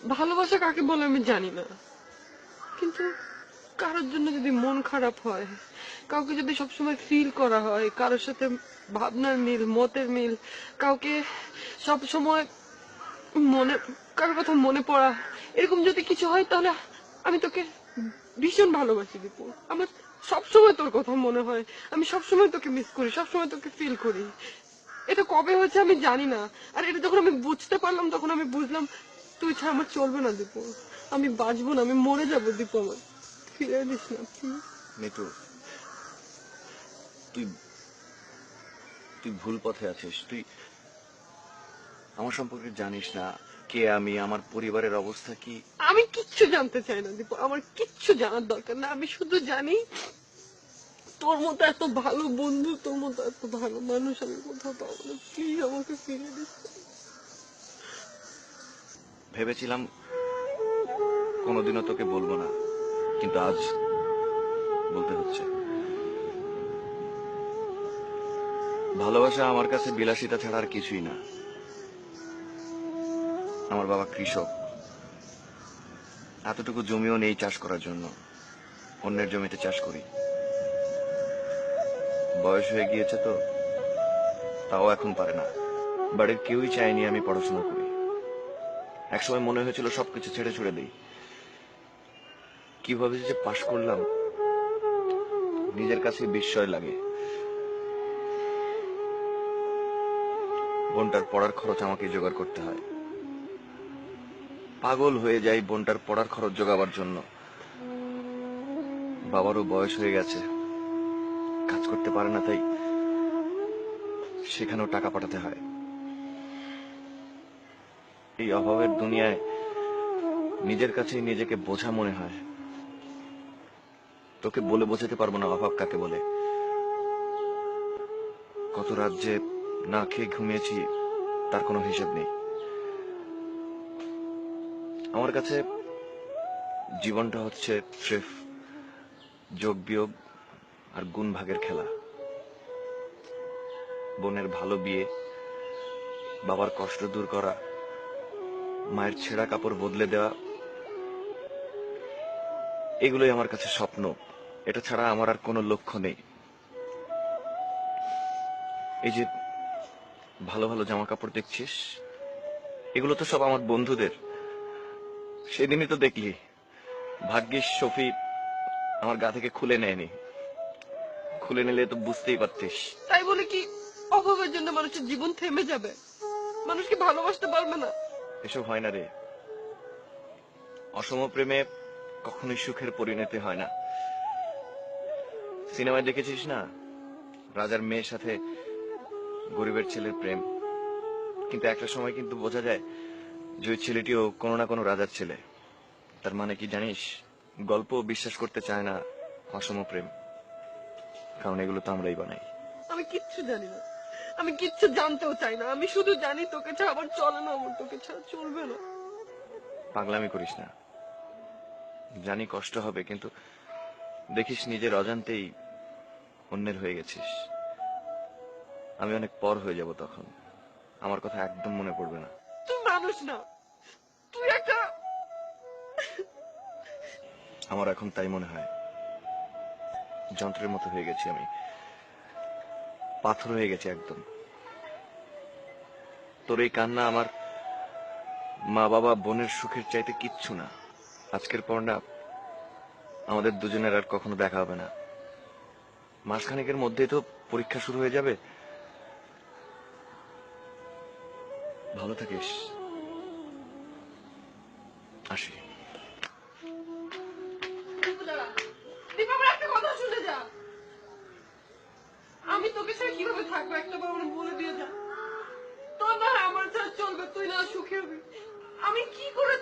ভালোবাসা কাকে বলে আমি জানি না, কিন্তু কারোর জন্য যদি মন খারাপ হয়, কাউকে যদি সবসময় ফিল করা হয়, কারোর সাথে ভাবনার মিল, মতের মিল, কাউকে সব সময় মনে, কারোর কথা মনে পড়া, এরকম যদি কিছু হয়, তাহলে আমি তোকে ভীষণ ভালোবাসি দীপু। আমার সবসময় তোর কথা মনে হয়, আমি সবসময় তোকে মিস করি, সবসময় তোকে ফিল করি। এটা কবে হয়েছে আমি জানি না, আর এটা যখন আমি বুঝতে পারলাম তখন আমি বুঝলাম তুই ছাড়া আমার চলবে না দীপু, আমি বাঁচবো না, আমি মরে যাবো দীপু, আমার ফিরে দিস না প্লিজ। মিতু, তুই তুই ভুল পথে আছিস। তুই আমার সম্পর্কে জানিস না কে আমি, আমার পরিবারের অবস্থা কি। আমি কিচ্ছু জানতে চাই না দীপু, আমার কিচ্ছু জানার দরকার না। আমি শুধু জানি তোর মতো এত ভালো বন্ধু, তোর মতো এত ভালো মানুষ আমি কোথাও পাবো না, প্লিজ আমাকে ফিরে দিস। ভেবেছিলাম কোনোদিনও তোকে বলবো না, কিন্তু আজ বলতে হচ্ছে। ভালোবাসা আমার কাছে বিলাসিতা ছাড়া আর কিছুই না। আমার বাবা কৃষক, এতটুকু জমিও নেই চাষ করার জন্য, অন্যের জমিতে চাষ করি। বয়স হয়ে গিয়েছে তো, তাও এখন পারে না। বাড়ির কেউই চায়নি আমি পড়াশোনা করি। একসময় মনে হয়েছিল সবকিছু ছেড়ে ছুড়ে দিই। কিভাবে যে পাশ করলাম নিজের কাছে বিস্ময় লাগে। বোনটার পড়ার খরচ আমাকে জোগাড় করতে হয়। পাগল হয়ে যাই বোনটার পড়ার খরচ জোগাবার জন্য। বাবারও বয়স হয়ে গেছে, কাজ করতে পারে না, তাই সেখানেও টাকা পাঠাতে হয়। এই অভাবের দুনিয়ায় নিজের কাছেই নিজেকে বোঝা মনে হয়। তোকে বলে বোঝাতে পারবো না অভাব কাকে বলে। কত রাত যে না খেয়ে ঘুমিয়েছি তার কোনো হিসেব নেই। আমার কাছে জীবনটা হচ্ছে স্রেফ যোগ বিয়োগ আর গুণ ভাগের খেলা। বোনের ভালো বিয়ে, বাবার কষ্ট দূর করা, মায়ের ছেঁড়া কাপড় বদলে দেওয়া, এগুলোই আমার কাছে স্বপ্ন। এটা ছাড়া আমার আর কোনো লক্ষ্য নেই। এই যে ভালো ভালো জামা কাপড় দেখছিস, এগুলো তো সব আমার বন্ধুদের। সেদিনই তো দেখলি, ভাগ্যিস শফি আমার গা থেকে খুলে নেয়নি। খুলে নিলে তো বুঝতেই পারতিস। তাই বলে কি অভাবের জন্য মানুষের জীবন থেমে যাবে? মানুষ কি ভালোবাসতে পারবে না? এসব হয় না রে। অসম প্রেমে কখনোই সুখের পরিণতি হয় না। সিনেমায় দেখেছিস না, রাজার মেয়ের সাথে গরিবের ছেলের প্রেম, কিন্তু একটা সময় কিন্তু বোঝা যায় যে ওই ছেলেটিও কোনো না কোনো রাজার ছেলে। তার মানে কি জানিস? গল্প বিশ্বাস করতে চায় না অসম প্রেম, কারণ এগুলো তো আমরাই বানাই। আমি কিচ্ছু জানি না, আমি কিচ্ছু জানতেও চাই না। আমি শুধু জানি তোকে ছাড়া আমার চলে না, আমার তোকে ছাড়া চলবে না। পাগলামি করিস না। জানি কষ্ট হবে, কিন্তু দেখিস নিজের অজান্তেই অন্যের হয়ে গেছিস। আমি অনেক পর হয়ে যাব তখন, আমার কথা একদম মনে পড়বে না। তুই মানুষ না, তুই একটা। আমার এখন তাই মনে হয়। যন্ত্রের মতো হয়ে গেছি আমি, পাথর হয়ে গেছি একদম। তোর এই কান্না আমার মা বাবা বোনের সুখের চাইতে কিচ্ছু না। আজকের পর না আমাদের দুজনের আর কখনো দেখা হবে না। মাসখানেকের মধ্যেই তো পরীক্ষা শুরু হয়ে যাবে। ভালো থাকিস। আসি। একটা কথা শুনে যা, আমি তোকে ছাড়া কিভাবে থাকবো একটা বার আমার বলে দিয়ে যা। তোর না আমার ছাড়া চলবে, তুই না সুখে হবি, আমি কি করে